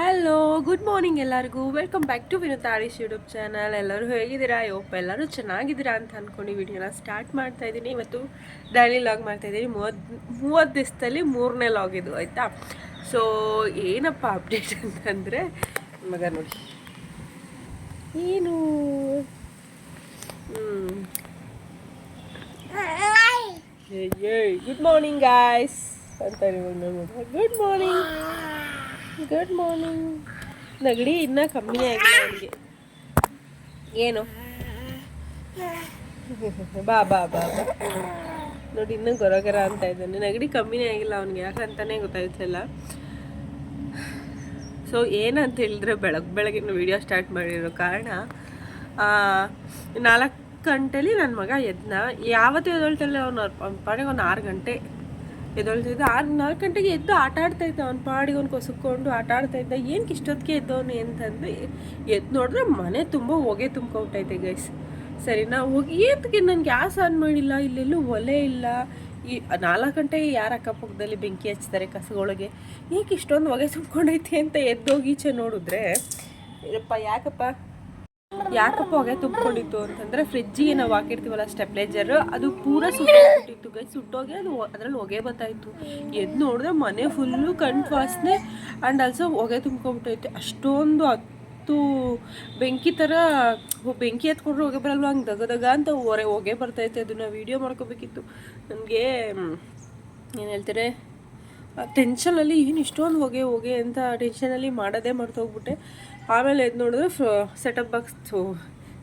Hello good morning ಎಲ್ಲರಿಗೂ welcome back to Vinutha Arish YouTube channel. ಎಲ್ಲರೂ ಹೇಗಿದ್ದೀರಾ? ಎಲ್ಲರೂ ಚೆನ್ನಾಗಿದ್ದೀರಾ ಅಂತ ಅಂದ್ಕೊಂಡು ವಿಡಿಯೋನ ಸ್ಟಾರ್ಟ್ ಮಾಡ್ತಾ ಇದ್ದೀನಿ. ಇವತ್ತು ಡೈಲಿ ಲಾಗ್ ಮಾಡ್ತಾಯಿದ್ದೀನಿ. 30 ದಿವಸದಲ್ಲಿ 3ನೇ ಲಾಗ್ ಇದು, ಆಯಿತಾ? ಸೊ ಏನಪ್ಪ ಅಪ್ಡೇಟ್ ಅಂತಂದರೆ, ಮಗ ನೋಡಿ ಏನು ಗುಡ್ ಮಾರ್ನಿಂಗ್ ಗಾಯ್ಸ್ ಅಂತ ಗುಡ್ ಮಾರ್ನಿಂಗ್ ಗುಡ್ ಮಾರ್ನಿಂಗ್. ನೆಗಡಿ ಇನ್ನೂ ಕಮ್ಮಿನೇ ಆಗಿಲ್ಲ ಅವನಿಗೆ. ಏನು ಬಾ ಬಾ ಬಾ ಬಾ ನೋಡಿ, ಇನ್ನೂ ಗೊರಗರ ಅಂತ ಇದ್ದಾನೆ. ನೆಗಡಿ ಕಮ್ಮಿನೇ ಆಗಿಲ್ಲ ಅವನಿಗೆ, ಯಾಕಂತಾನೆ ಗೊತ್ತಾಯ್ತಿಲ್ಲ. ಸೊ ಏನಂತ ಹೇಳಿದ್ರೆ, ಬೆಳಗಿನ ವೀಡಿಯೋ ಸ್ಟಾರ್ಟ್ ಮಾಡಿರೋ ಕಾರಣ, 4 ಗಂಟೆಲಿ ನನ್ನ ಮಗ ಎದ್ನ. ಯಾವತ್ತೂ ಎದೊಳ್ತಲ್ಲ ಅವನು ಪಾಡಿಗೆ ಒಂದು 6 ಗಂಟೆ ಎದೊಳ್ತಿದ್ದ. 4 ಗಂಟೆಗೆ ಎದ್ದು ಆಟ ಆಡ್ತಾಯಿದ್ದ. ಅವ್ನ ಪಾಡಿಗೆ ಅವ್ನು ಕೊಸುಕೊಂಡು ಆಟ ಆಡ್ತಾಯಿದ್ದ. ಏನಕ್ಕೆ ಇಷ್ಟೊತ್ತಿಗೆ ಎದ್ದವನು ಅಂತಂದು ಎದ್ದು ನೋಡಿದ್ರೆ ಮನೆ ತುಂಬ ಹೊಗೆ ತುಂಬ್ಕೊಬಿಟ್ಟೈತೆ ಗೈಸ್. ಸರಿನಾ? ಹೊಗೆ ಏತಕ್ಕೆ ನಾನು ಗ್ಯಾಸ್ ಆನ್ ಮಾಡಿಲ್ಲ, ಇಲ್ಲೆಲ್ಲೂ ಒಲೆ ಇಲ್ಲ. ಈ 4 ಗಂಟೆಗೆ ಯಾರು ಅಕ್ಕಪಕ್ಕದಲ್ಲಿ ಬೆಂಕಿ ಹಚ್ತಾರೆ ಕಸಗಳಿಗೆ? ಏಕೆ ಇಷ್ಟೊಂದು ಹೊಗೆ ತುಂಬ್ಕೊಂಡೈತೆ ಅಂತ ಎದ್ದೋಗಿ ಈಚೆ ನೋಡಿದ್ರೆ, ಇರಪ್ಪ ಯಾಕಪ್ಪ ಹೊಗೆ ತುಂಬ್ಕೊಂಡಿತ್ತು ಅಂತಂದರೆ, ಫ್ರಿಜ್ಜಿಗೆ ನಾವು ಹಾಕಿರ್ತೀವಲ್ಲ ಸ್ಟೆಪ್ಲೈಜರ್, ಅದು ಪೂರ ಸುಟ್ಟೋಗ್ಬಿಟ್ಟಿತ್ತು ಗೈ. ಸುಟ್ಟೋಗಿ ಅದು ಅದರಲ್ಲಿ ಹೊಗೆ ಬರ್ತಾಯಿತ್ತು. ಎದ್ದು ನೋಡಿದ್ರೆ ಮನೆ ಫುಲ್ಲು ಕಂಠು ವಾಸನೆ ಆ್ಯಂಡ್ ಆಲ್ಸೋ ಹೊಗೆ ತುಂಬ್ಕೊಬಿಟ್ಟೈತೆ. ಅಷ್ಟೊಂದು ಬೆಂಕಿ ಥರ, ಬೆಂಕಿ ಎತ್ಕೊಂಡ್ರೆ ಹೊಗೆ ಬರಲ್ವ, ಹಂಗೆ ದಗ ಅಂತ ಹೊಗೆ ಬರ್ತೈತೆ. ಅದನ್ನು ವೀಡಿಯೋ ಮಾಡ್ಕೋಬೇಕಿತ್ತು. ನನಗೆ ಏನು ಹೇಳ್ತಾರೆ, ಟೆನ್ಷನಲ್ಲಿ ಏನು ಇಷ್ಟೊಂದು ಹೊಗೆ ಅಂತ ಟೆನ್ಷನಲ್ಲಿ ಮಾಡೋದೇ ಮರ್ತೋಗ್ಬಿಟ್ಟೆ. ಆಮೇಲೆ ಎದ್ದು ನೋಡಿದ್ರೆ ಸೆಟಪ್ ಬಾಕ್ಸ್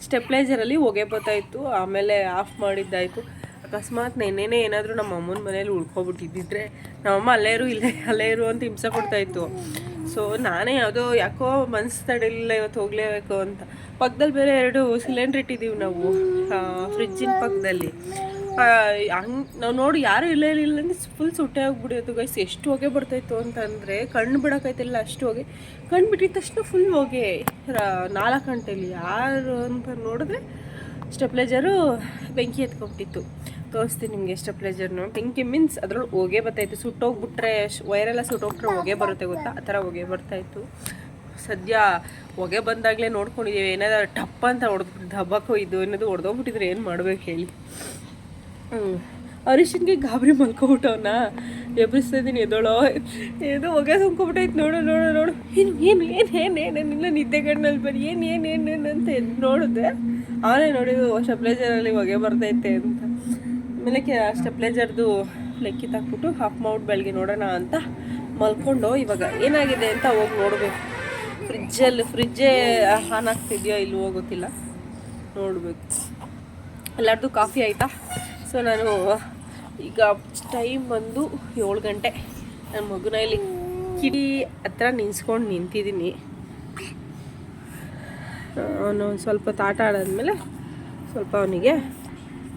ಸ್ಟೆಪ್ಲೈಜರಲ್ಲಿ ಹೊಗೆ ಬರ್ತಾಯಿತ್ತು. ಆಮೇಲೆ ಆಫ್ ಮಾಡಿದ್ದಾಯಿತು. ಅಕಸ್ಮಾತ್ ನೆನ್ನೆನೇ ಏನಾದರೂ ನಮ್ಮ ಅಮ್ಮನ ಮನೇಲಿ ಉಳ್ಕೊಬಿಟ್ಟಿದ್ದಿದ್ರೆ, ನಮ್ಮಮ್ಮ ಅಲ್ಲೇ ಇರು ಅಂತ ಹಿಂಸೆ ಕೊಡ್ತಾಯಿತ್ತು. ಸೊ ನಾನೇ ಯಾಕೋ ಮನಸ್ಸು ತಡಿಲಿಲ್ಲ ಇವತ್ತು ಹೋಗಲೇಬೇಕು ಅಂತ. ಪಕ್ಕದಲ್ಲಿ ಬೇರೆ 2 ಸಿಲಿಂಡ್ರ್ ಇಟ್ಟಿದ್ದೀವಿ ನಾವು, ಫ್ರಿಜ್ಜಿನ ಪಕ್ಕದಲ್ಲಿ. ಹಂಗೆ ನಾವು ನೋಡಿ ಯಾರೂ ಇಲ್ಲ ಅಂದರೆ ಫುಲ್ ಸುಟ್ಟೆ ಹೋಗ್ಬಿಡಿಯೋದು ಗೈಸ್. ಎಷ್ಟು ಹೊಗೆ ಬರ್ತಾಯಿತ್ತು ಅಂತಂದರೆ ಕಣ್ಣು ಬಿಡೋಕ್ಕೈತಿಲ್ಲ, ಅಷ್ಟು ಹೊಗೆ. ಕಣ್ಣು ಬಿಟ್ಟಿದ ತಕ್ಷಣ ಫುಲ್ ಹೊಗೆ. 4 ಗಂಟೆಲಿ ಯಾರು ಅಂತ ನೋಡಿದ್ರೆ ಸ್ಟೆಪ್ಲೈಜರು ಬೆಂಕಿ ಎತ್ಕೊಂಬಿಟ್ಟಿತ್ತು. ತೋರಿಸ್ತೀನಿ ನಿಮಗೆ ಸ್ಟೆಪ್ಲೈಜರ್ನು. ಬೆಂಕಿ ಮೀನ್ಸ್ ಅದ್ರೊಳಗೆ ಹೊಗೆ ಬರ್ತಾಯಿತ್ತು. ಸುಟ್ಟೋಗ್ಬಿಟ್ರೆ ವೈರೆಲ್ಲ ಸುಟ್ಟೋಗ್ಬಿಟ್ರೆ ಹೊಗೆ ಬರುತ್ತೆ ಗೊತ್ತಾ, ಆ ಥರ ಹೊಗೆ ಬರ್ತಾಯಿತ್ತು. ಸದ್ಯ ಹೊಗೆ ಬಂದಾಗಲೇ ನೋಡ್ಕೊಂಡಿದ್ದೀವಿ. ಏನಾದ್ರು ಟಪ್ ಅಂತ ದಬ್ಬಕ್ಕೋ ಇದು ಏನಾದ್ರು ಹೊಡೆದೋಗ್ಬಿಟ್ಟಿದ್ರೆ ಏನು ಮಾಡ್ಬೇಕು ಹೇಳಿ. ಅರಿಶಿನ್ಗೆ ಗಾಬರಿ ಮಲ್ಕೊಬಿಟ್ಟವನ್ನ ಎಬ್ಬಿಸ್ತಾ ಇದ್ದೀನಿ. ಎದೋಳೋ ಏನೋ ಹೊಗೆ ತುಂಬ್ಕೊಬಿಟ್ಟೈತೆ. ನೋಡು ಏನು ನಿನ್ನ ನಿದ್ದೆ ಕಣ್ಣಲ್ಲಿ ಬರೀ ಏನು ಅಂತ ಎದ್ದು ನೋಡಿದೆ. ಅವನೇ ನೋಡಿದ್ದು ಸ್ಟೆಪ್ಲೈಜರಲ್ಲಿ ಹೊಗೆ ಬರ್ತೈತೆ ಅಂತ. ಆಮೇಲೆ ಸ್ಟೆಪ್ಲೈಜರ್ದು ಲೆಕ್ಕಿತ್ತಾಕ್ಬಿಟ್ಟು ಆಫ್ ಮಾಡ್ಬಿಟ್ಟು ಬೆಳಗ್ಗೆ ನೋಡೋಣ ಅಂತ ಮಲ್ಕೊಂಡು, ಇವಾಗ ಏನಾಗಿದೆ ಅಂತ ಹೋಗಿ ನೋಡಬೇಕು. ಫ್ರಿಜ್ಜೇ ಆನ್ ಆಗ್ತಿದೆಯೋ ಇಲ್ವೋ ಗೊತ್ತಿಲ್ಲ, ನೋಡಬೇಕು. ಎಲ್ಲರದ್ದು ಕಾಫಿ ಆಯಿತಾ? ಸೊ ನಾನು ಈಗ ಟೈಮ್ ಬಂದು 7 ಗಂಟೆ. ನನ್ನ ಮಗುನ ಇಲ್ಲಿ ಕಿಡಿ ಹತ್ರ ನಿಂತಿದ್ದೀನಿ. ಅವನು ಸ್ವಲ್ಪ ಆಟ ಆಡಾದ್ಮೇಲೆ ಸ್ವಲ್ಪ ಅವನಿಗೆ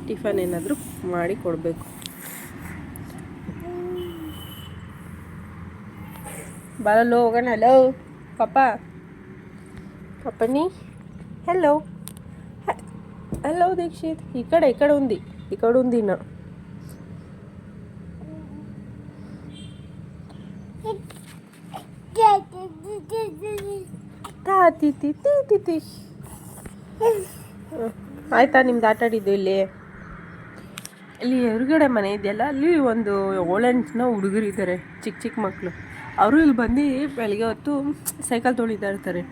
ಟಿಫನ್ ಏನಾದರೂ ಮಾಡಿ ಕೊಡಬೇಕು. ಬರಲ್ಲೋ ಹೋಗೋಣ. ಪಪ್ಪನಿ హలో దీక్షిత్, ఇక్కడ ఉంది నా ಆಯ್ತಾ ನಿಮ್ದು ಆಟ ಆಡಿದ್ದು? ಇಲ್ಲಿ ಎದುರುಗಡೆ ಮನೆ ಇದೆಯಲ್ಲ, ಅಲ್ಲಿ ಒಂದು 7-8 ಹುಡುಗರಿದ್ದಾರೆ, ಚಿಕ್ಕ ಮಕ್ಕಳು. ಅವರು ಇಲ್ಲಿ ಬಂದು ಬೆಳಗ್ಗೆ ಹೊತ್ತು ಸೈಕಲ್ ತೊಳಿತಾ ಇರ್ತಾರೆ.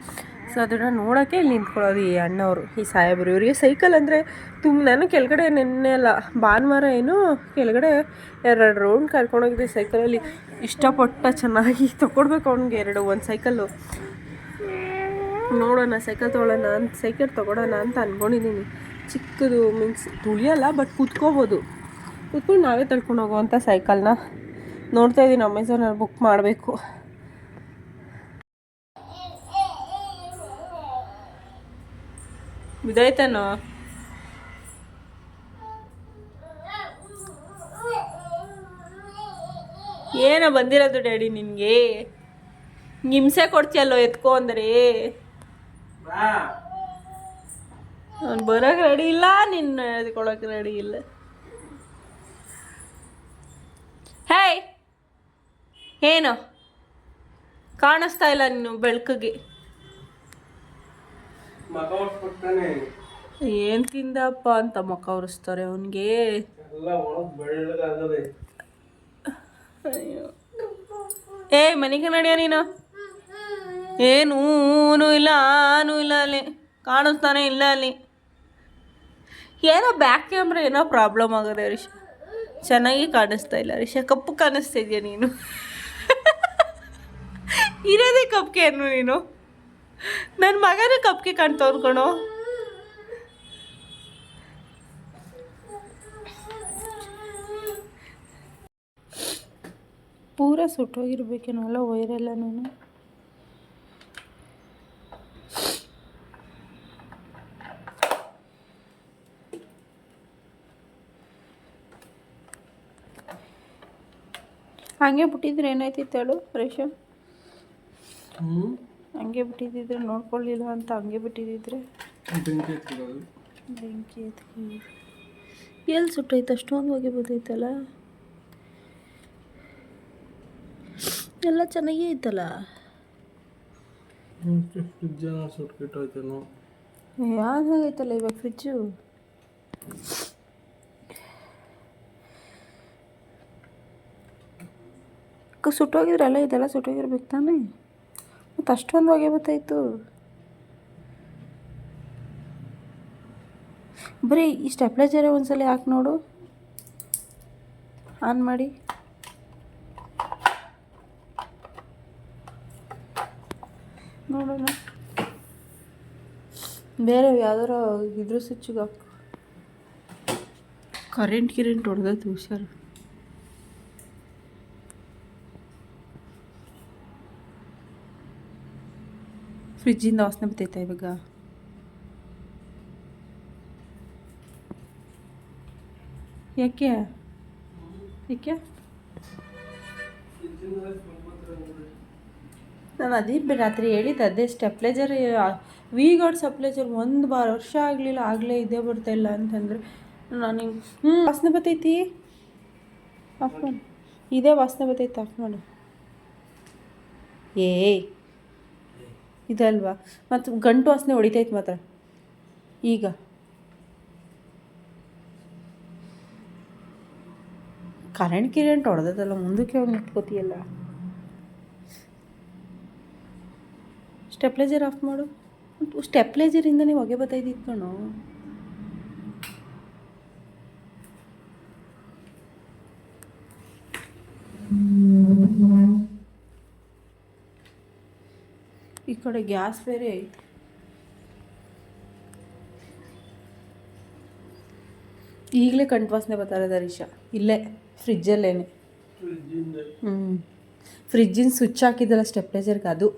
ಸೊ ಅದನ್ನು ನೋಡೋಕ್ಕೆ ಇಲ್ಲಿ ನಿಂತ್ಕೊಳ್ಳೋದು ಈ ಅಣ್ಣವರು, ಈ ಸಾಹೇಬರು. ಇವರಿಗೆ ಸೈಕಲ್ ಅಂದರೆ ನಾನು ಕೆಳಗಡೆ ನೆನ್ನೆ ಅಲ್ಲ ಭಾನುವಾರ ಕೆಳಗಡೆ 2 ರೌಂಡ್ ಕರ್ಕೊಂಡೋಗಿದ್ದೆ ಸೈಕಲಲ್ಲಿ. ಇಷ್ಟಪಟ್ಟ ಚೆನ್ನಾಗಿ ತೊಗೊಡ್ಬೇಕು ಅವ್ನಿಗೆ ಒಂದು ಸೈಕಲ್ಲು. ನೋಡೋಣ, ಸೈಕಲ್ ತೊಗೊಳೋಣ ಅಂತ ಅಂದ್ಕೊಂಡಿದ್ದೀನಿ. ಚಿಕ್ಕದು ಮೀನ್ಸ್ ತುಳಿಯಲ್ಲ, ಬಟ್ ಕೂತ್ಕೊಂಡು ನಾವೇ ತಳ್ಕೊಂಡು ಹೋಗೋವಂಥ ಸೈಕಲ್ನ ನೋಡ್ತಾಯಿದ್ದೀನಿ. ಅಮೆಝಾನಲ್ಲಿ ಬುಕ್ ಮಾಡಬೇಕು. ಬಿದ್ದಾಯ್ತಾನೋ? ಏನೋ ಬಂದಿರೋದು ಡ್ಯಾಡಿ ನಿನಗೆ? ಹಿಂಸೆ ಕೊಡ್ತೀಯಲ್ಲೋ ಎತ್ಕೊ ಅಂದರೆ. ಅವ್ನು ಬರೋಕ್ಕೆ ರೆಡಿ ಇಲ್ಲ, ನಿನ್ನ ಎತ್ಕೊಳಕ್ಕೆ ರೆಡಿ ಇಲ್ಲ. ಹೇಯ್, ಏನು ಕಾಣಿಸ್ತಾ ಇಲ್ಲ ನೀನು ಬೆಳಕಿಗೆ. ಏನ್ ತಿಂದಪ್ಪ ಅಂತ ಮುಖ ಉರಿಸ್ತಾರೆ ಅವನಿಗೆ. ಏ ಮನೆಗೆ ನಡಿಯ ನೀನು. ಏನೂ ಇಲ್ಲ ಆನೂ ಇಲ್ಲ ಅಲ್ಲಿ, ಕಾಣಿಸ್ತಾನೆ ಇಲ್ಲ ಅಲ್ಲಿ. ಏನೋ ಬ್ಯಾಕ್ ಕ್ಯಾಮ್ರಾ ಏನೋ ಪ್ರಾಬ್ಲಮ್ ಆಗಿದೆ ರಿಷ, ಚೆನ್ನಾಗಿ ಕಾಣಿಸ್ತಾ ಇಲ್ಲ ರಿಷ. ಕಪ್ಪು ಕಾಣಿಸ್ತಾ ಇದೆಯಾ ನೀನು? ಇರೋದೇ ಕಪ್ಗೆ ಅನ್ನು ನೀನು. ನನ್ನ ಮಗನೇ ಕಪ್ಗೆ ಕಾಣ್ತವ್ರು ಕಣೋ. ಪೂರ ಸುಟ್ಟೋಗಿರ್ಬೇಕೇನೋ ಅಲ್ಲ ವೈರೆಲ್ಲ. ನಾನು ಹಂಗೆ ಬಿಟ್ಟಿದ್ರೆ ಏನಾಯ್ತಿತ್ತು ಹೇಳು ರೇಷ? ಹಂಗೆ ಬಿಟ್ಟಿದ್ದಿದ್ರೆ ನೋಡ್ಕೊಳ್ಳಿಲ್ಲ ಅಂತ ಹಂಗೆ ಬಿಟ್ಟಿದ್ದಿದ್ರೆ ಬೆಂಕಿ ಎತ್ಕೊಂಡು ಎಲ್ಲಿ ಸುಟ್ಟೈತೆ? ಅಷ್ಟೊಂದು ಹೋಗಿ ಬರ್ತೈತಲ್ಲ, ಎಲ್ಲ ಚೆನ್ನಾಗೇ ಐತಲ್ಲ. ಯಾವಾಗೈತಲ್ಲ ಇವಾಗ ಫ್ರಿಜ್ಜು? ಸುಟ್ಟೋಗಿದ್ರಲ್ಲ, ಇದೆಲ್ಲ ಸುಟ್ಟೋಗಿರ್ಬೇಕು ತಾನೇ. ಮತ್ತು ಅಷ್ಟೊಂದು ಹೊಗೆ ಬರ್ತಾಯಿತ್ತು. ಬರೀ ಈ ಸ್ಟೆಪ್ಲೈಜರೇ ಒಂದ್ಸಲ ಹಾಕಿ ನೋಡು, ಆನ್ ಮಾಡಿ. ನೋಡೋಣ, ಬೇರೆ ಯಾವ್ದಾರ ಇದ್ರ ಸ್ವಿಚ್ಗೆ ಹಾಕು. ಕರೆಂಟ್ ಹೊಡೆದೈತೆ ಹುಷಾರು. ಫ್ರಿಜ್ಜಿಂದ ವಾಸನೆ ಬರ್ತೈತೆ ಇವಾಗ. ಯಾಕೆ ಯಾಕೆ ನಾನು ಅದೇ ರಾತ್ರಿ ಹೇಳಿದ್ದು, ಅದೇ ಸ್ಟೆಪ್ಲೈಜರ್ ವಿ ಗಾರ್ಡ್ ಸ್ಟೆಪ್ಲೈಜರ್ 1 ವರ್ಷ ಆಗಲಿಲ್ಲ, ಆಗಲೇ ಇದೇ ಬರ್ತಾಯಿಲ್ಲ ಅಂತಂದರೆ ನಾನು ಹಿಂಗೆ ವಾಸನೆ ಬರ್ತೈತಿ. ಆಫ್ ಮಾಡು, ಇದೇ ವಾಸನೆ ಬರ್ತೈತೆ, ಆಫ್ ಮಾಡು. ಏಯ್ ಇದಲ್ವಾ ಮತ್ತು ಗಂಟು ವಾಸನೆ ಹೊಡಿತೈತೆ ಮಾತ್ರ. ಈಗ ಕರೆಂಟ್ ಹೊಡೆದಲ್ಲ, ಮುಂದಕ್ಕೆ ಹೋಗಿ ನಿಂತ್ಕೋತೀಯಲ್ಲ. ಸ್ಟೆಪ್ಲೈಜರ್ ಆಫ್ ಮಾಡು. ಸ್ಟೆಪ್ಲೈಜರಿಂದನೇ ಹೊಗೆ ಬರ್ತೈತಿತ್ತು ಕಣೋ. ಈ ಕಡೆ ಗ್ಯಾಸ್ ಬೇರೆ ಐತೆ. ಈಗಲೇ ಕಂಠ ವಾಸನೆ ಬರ್ತಾ ಇರೋದು ರಿಷಾ, ಇಲ್ಲೇ ಫ್ರಿಜ್ಜಲ್ಲೇನೆ. ಫ್ರಿಜ್ಜಿನ ಸ್ವಿಚ್ ಹಾಕಿದ್ದಲ್ಲ ಸ್ಟೆಪ್ಲೈಜರ್ಗೆ, ಅದು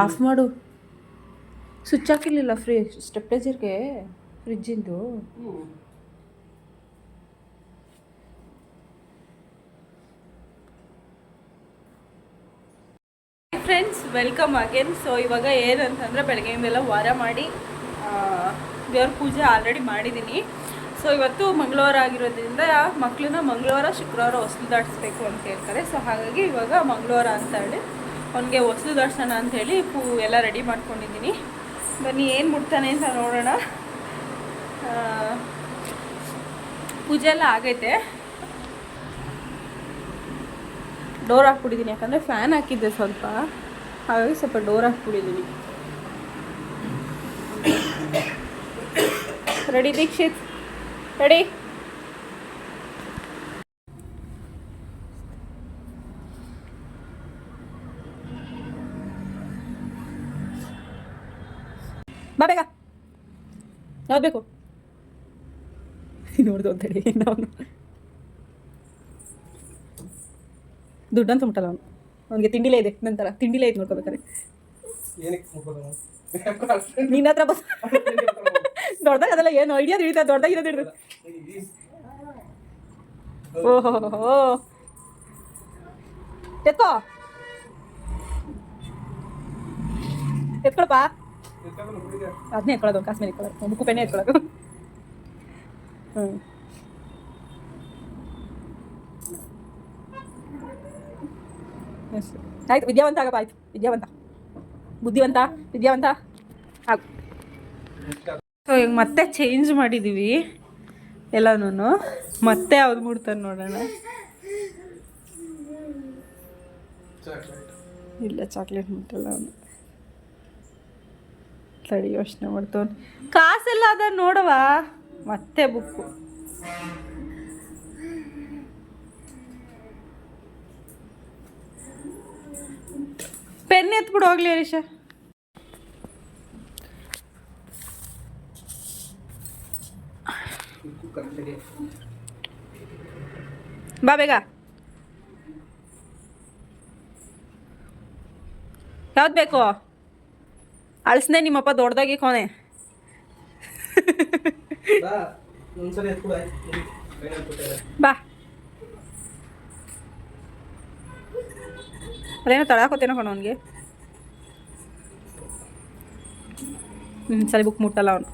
ಆಫ್ ಮಾಡು. ಸ್ವಿಚ್ ಹಾಕಿರಲಿಲ್ಲ ಸ್ಟೆಪ್ಲೈಜರ್ಗೆ ಫ್ರಿಜ್ಜಿಂದು. Friends, welcome again. ಸೊ ಇವಾಗ ಏನಂತಂದರೆ ಬೆಳಗ್ಗೆಯಿಂದೆಲ್ಲ ವಾರ ಮಾಡಿ ದೇವ್ರ ಪೂಜೆ ಆಲ್ರೆಡಿ ಮಾಡಿದ್ದೀನಿ. ಸೊ ಇವತ್ತು ಮಂಗಳವಾರ ಆಗಿರೋದ್ರಿಂದ ಮಕ್ಕಳನ್ನ ಮಂಗಳವಾರ ಶುಕ್ರವಾರ ಹೊಸ್ಲು ದಾಟಿಸ್ಬೇಕು ಅಂತ ಹೇಳ್ತಾರೆ. ಸೊ ಹಾಗಾಗಿ ಇವಾಗ ಮಂಗಳವಾರ ಅಂತ ಹೇಳಿ ಅವನಿಗೆ ಹೊಸ್ಲು ದಾಟ್ಸೋಣ ಅಂಥೇಳಿ ಎಲ್ಲ ರೆಡಿ ಮಾಡ್ಕೊಂಡಿದ್ದೀನಿ. ಬನ್ನಿ ಏನು ಮುಟ್ತಾನೆ ಅಂತ ನೋಡೋಣ. ಪೂಜೆ ಎಲ್ಲ ಆಗೈತೆ. ಡೋರ್ ಹಾಕ್ಬಿಟ್ಟಿದ್ದೀನಿ, ಯಾಕಂದರೆ ಫ್ಯಾನ್ ಹಾಕಿದ್ದೆ ಸ್ವಲ್ಪ, ಹಾಗಾಗಿ ಸ್ವಲ್ಪ ಡೋರ್ ಹಾಕ್ಬಿಟ್ಟಿದ್ದೀನಿ. ರೆಡಿ ದೀಕ್ಷಿತ್? ರೆಡಿ? ಬಾ ಬೇಗ. ಯಾವ್ದು ಬೇಕು ನೋಡ್ದು ಅಂತೇಳಿ ನಾವು ದುಡ್ಡಂತ ಮುಟ್ಟಲ್ಲ ಅವನು. ಅವನಿಗೆ ತಿಂಡಿಲೇ ಇದೆ, ನಂತರ ತಿಂಡಿಲೇ ಐತೆ ನೋಡ್ಕೋಬೇಕಾರೆ. ನಿನ್ನ ಹತ್ರ ಬಸ್ ದೊಡ್ಡದಾಗ ಅದೆಲ್ಲ ಏನು ಐಡಿಯಾ ಹಿಡಿತಾ, ದೊಡ್ಡದಾಗಿರೋದು ಹಿಡಿದು. ಓಹೋ ಎತ್ಕೋ, ಎತ್ಕೊಳಪ್ಪ. ಅದನ್ನೇ ಎತ್ಕೊಳ್ಳೋದು, ಕಾಸು ಮೇಲೆ ಎತ್ಕೊಳ್ಳೋದು, ಒಂದು ಕುಪೆನೇ ಎತ್ಕೊಳ್ಳೋದು. ಎಸ್ ಆಯ್ತು, ವಿದ್ಯಾವಂತ ಆಗಪ್ಪ. ಆಯ್ತು, ವಿದ್ಯಾವಂತ, ಬುದ್ಧಿವಂತ, ವಿದ್ಯಾವಂತ ಆಗು. ಸೊ ಈಗ ಮತ್ತೆ ಚೇಂಜ್ ಮಾಡಿದ್ದೀವಿ ಎಲ್ಲನೂ. ಮತ್ತೆ ಅವ್ರು ಮೂಡ್ತಾರೆ ನೋಡೋಣ. ಇಲ್ಲ, ಚಾಕ್ಲೇಟ್ ಮುಟ್ಟಲ್ಲ ಅವನು. ತಡಿ, ಯೋಚನೆ ಮಾಡ್ತವನು. ಕಾಸೆಲ್ಲ ಅದ ನೋಡವ. ಮತ್ತೆ ಬುಕ್ಕು. ಪೆನ್ ಎತ್ಬಿಡು ಹೋಗ್ಲಿ ಹರೀಶ. ಬಾ ಬೇಗ. ಯಾವ್ದು ಬೇಕು? ಅಳಿಸ್ನೆ ನಿಮ್ಮಪ್ಪ ದೊಡ್ಡದಾಗಿ ಕೋನೆ. ಬಾ. ಅದೇನೋ ತಳಾಕೋತೇನೋ ಕಣ ಅವನಿಗೆ. ಸರಿ, ಬುಕ್ ಮುಟ್ಟಲ್ಲ ಅವನು.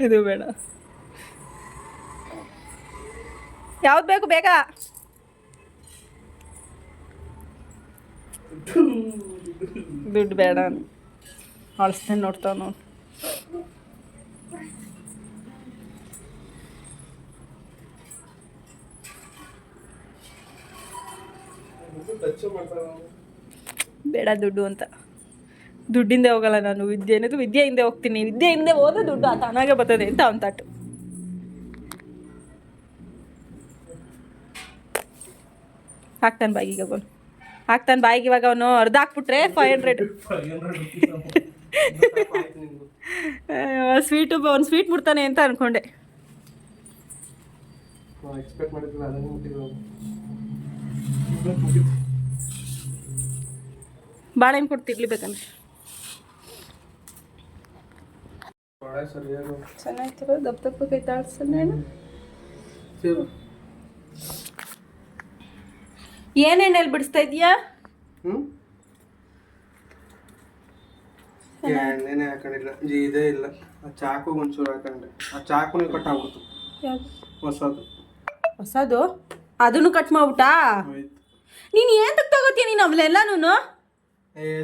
ಇದು ಬೇಡ. ಯಾವ್ದು ಬೇಕು ಬೇಗ? ದುಡ್ಡು ಬೇಡ. ಅಳಿಸ್ತೇನೆ ನೋಡ್ತಾವ ನಾವು. ಬೇಡ ದುಡ್ಡು ಅಂತ. ದುಡ್ಡಿಂದೆ ಹೋಗಲ್ಲ ನಾನು. ವಿದ್ಯೆ ಅನ್ನೋದು ವಿದ್ಯೆಯಿಂದ ಹೋಗ್ತೀನಿ. ವಿದ್ಯೆಯಿಂದ ಹೋದ್ರೆ ದುಡ್ಡು ತಾನಾಗೆ ಬರ್ತದೆ ಅಂತ ಅವನ ತಟ್ಟು. ಹಾಕ್ತಾನೆ ಬಾಯಿಗೆ ಅವನು. ಹಾಕ್ತಾನೆ ಬಾಯಿಗೆ ಇವಾಗ ಅವನು. ಅರ್ಧ ಹಾಕ್ಬಿಟ್ರೆ 500. ಸ್ವೀಟು ಅವ್ನು ಸ್ವೀಟ್ ಮುಡ್ತಾನೆ ಅಂತ ಅನ್ಕೊಂಡೆ. ಬಾಳೆಹಣ್ಣು ಕೊಡ್ತಿರ್ಲಿ ಬೇಕಂದ್ರೆ. ಚೆನ್ನಾಗಿತ್ತು. ದಪ್ಪ ದಪ್ಪ ಕೈ ತಾಳ್ಸನೇನು. ಏನ್ ಎಣ್ಣೆಲಿ ಬಿಡಿಸ್ತಾ ಇದೀಯಾ? ಎಣ್ಣೆನೆ ಹಾಕೊಂಡಿಲ್ಲ, ಇದೇ ಇಲ್ಲ. ಆ ಚಾಕು ಒಂಚೂರು ಹಾಕೊಂಡೆ. ಆ ಚಾಕುನೇ ಕಟ್ ಆಗ್ಬಿಡ್ತು. ಹೊಸದು ಅದನ್ನು ಕಟ್ ಮಾಡ್ಬಿಟ್ಟಾ? ನೀನು ಏನ್ ತಗೋತೀಯ ನೀನು ಅವಳೆಲ್ಲಾನು?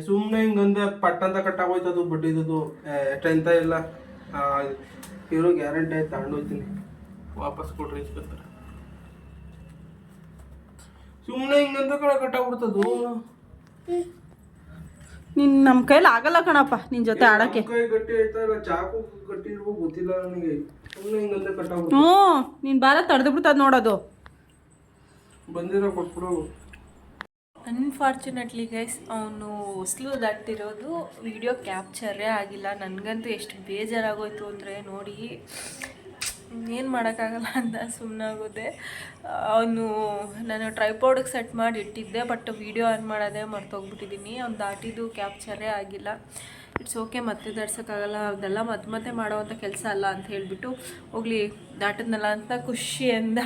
ಸುಮ್ಮನೆ ಹಿಂಗಂದೆ ಪಟ್ಟಂತ ಕಟ್ ಆಗೋಯ್ತದು. ಬಡ್ಡಿದ್ದು ಎಂತ ಇಲ್ಲ. ಇರೋ ಗ್ಯಾರಂಟಿ ಆಯ್ತು. ತಗೊಂಡೋಗ್ತೀನಿ, ವಾಪಸ್ ಕೊಟ್ರೆ ಇಸ್ಕೊತಾರೆ. ಸುಮ್ಮನೆ ಹಿಂಗಂತ ಕಟ್ ಆಗ್ಬಿಡ್ತದು. ನೀನು ನಮ್ಮ ಕೈಲಿ ಆಗಲ್ಲ ಕಣಪ್ಪ ನಿನ್ನ ಜೊತೆ ಆಡೋಕ್ಕೆ. ಕೈ ಗಟ್ಟಿ ಆಯ್ತಾ ಇಲ್ಲ ಚಾಕು ಗಟ್ಟಿ ಇರ್ಬೇಕು ಗೊತ್ತಿಲ್ಲ ನನಗೆ. ಸುಮ್ಮನೆ ಹಿಂಗಂತ ಕಟ್ ಆಗ್ಬಿಡ್ತು. ಹ್ಞೂ, ನೀನು ಬಾರ ತಡೆದು ಬಿಡ್ತದ ನೋಡೋದು. ಬಂದಿರೋ ಕೊಟ್ಬಿಡೋ. ಅನ್ಫಾರ್ಚುನೇಟ್ಲಿ ಗೈಸ್, ಅವನು ಹೊಸ್ಲು ದಾಟಿರೋದು ವಿಡಿಯೋ ಕ್ಯಾಪ್ಚರೇ ಆಗಿಲ್ಲ. ನನಗಂತೂ ಎಷ್ಟು ಬೇಜಾರಾಗೋಯ್ತು ಅಂದರೆ ನೋಡಿ. ಏನು ಮಾಡೋಕ್ಕಾಗಲ್ಲ ಅಂತ ಸುಮ್ಮನಾಗೋದೆ. ಅವನು ನಾನು ಟ್ರೈಪಾಡಿಗೆ ಸೆಟ್ ಮಾಡಿ ಇಟ್ಟಿದ್ದೆ, ಬಟ್ ವೀಡಿಯೋ ಆನ್ ಮಾಡೋದೇ ಮರ್ತೋಗ್ಬಿಟ್ಟಿದ್ದೀನಿ. ಅವ್ನು ದಾಟಿದ್ದು ಕ್ಯಾಪ್ಚರೇ ಆಗಿಲ್ಲ. ಇಟ್ಸ್ ಓಕೆ, ಮತ್ತೆ ದಾಟ್ಸೋಕ್ಕಾಗಲ್ಲ. ಅದೆಲ್ಲ ಮತ್ತೆ ಮಾಡೋವಂಥ ಕೆಲಸ ಅಲ್ಲ ಅಂತ ಹೇಳಿಬಿಟ್ಟು ಹೋಗಲಿ ದಾಟದ್ನಲ್ಲ ಅಂತ ಖುಷಿಯಿಂದ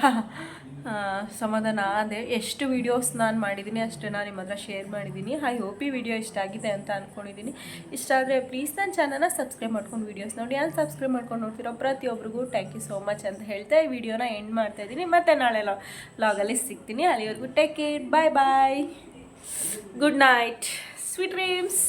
ಸಮಾಧಾನ ಆದೆ. ಎಷ್ಟು ವೀಡಿಯೋಸ್ ನಾನು ಮಾಡಿದ್ದೀನಿ ಅಷ್ಟನ್ನು ನಿಮ್ಮ ಹತ್ರ ಶೇರ್ ಮಾಡಿದ್ದೀನಿ. ಐ ಹೋಪ್ ಈ ವಿಡಿಯೋ ಇಷ್ಟ ಆಗಿದೆ ಅಂತ ಅಂದ್ಕೊಂಡಿದ್ದೀನಿ. ಇಷ್ಟ ಆದರೆ ಪ್ಲೀಸ್ ನನ್ನ ಚಾನಲ್ನ ಸಬ್ಸ್ಕ್ರೈಬ್ ಮಾಡ್ಕೊಂಡು ವೀಡಿಯೋಸ್ ನೋಡಿ. ಯಾರು ಸಬ್ಸ್ಕ್ರೈಬ್ ಮಾಡ್ಕೊಂಡು ನೋಡ್ತಿರೋ ಪ್ರತಿಯೊಬ್ಬರಿಗೂ ಥ್ಯಾಂಕ್ ಯು ಸೋ ಮಚ್ ಅಂತ ಹೇಳ್ತಾ ಈ ವಿಡಿಯೋನ ಎಂಡ್ ಮಾಡ್ತಾಯಿದ್ದೀನಿ. ಮತ್ತು ನಾಳೆ ಲಾಗಲ್ಲಿ ಸಿಗ್ತೀನಿ. ಅಲ್ಲಿವರೆಗೂ ಟೇಕ್ ಕೇರ್, ಬಾಯ್ ಬಾಯ್, ಗುಡ್ ನೈಟ್, ಸ್ವೀಟ್ ಡ್ರೀಮ್ಸ್.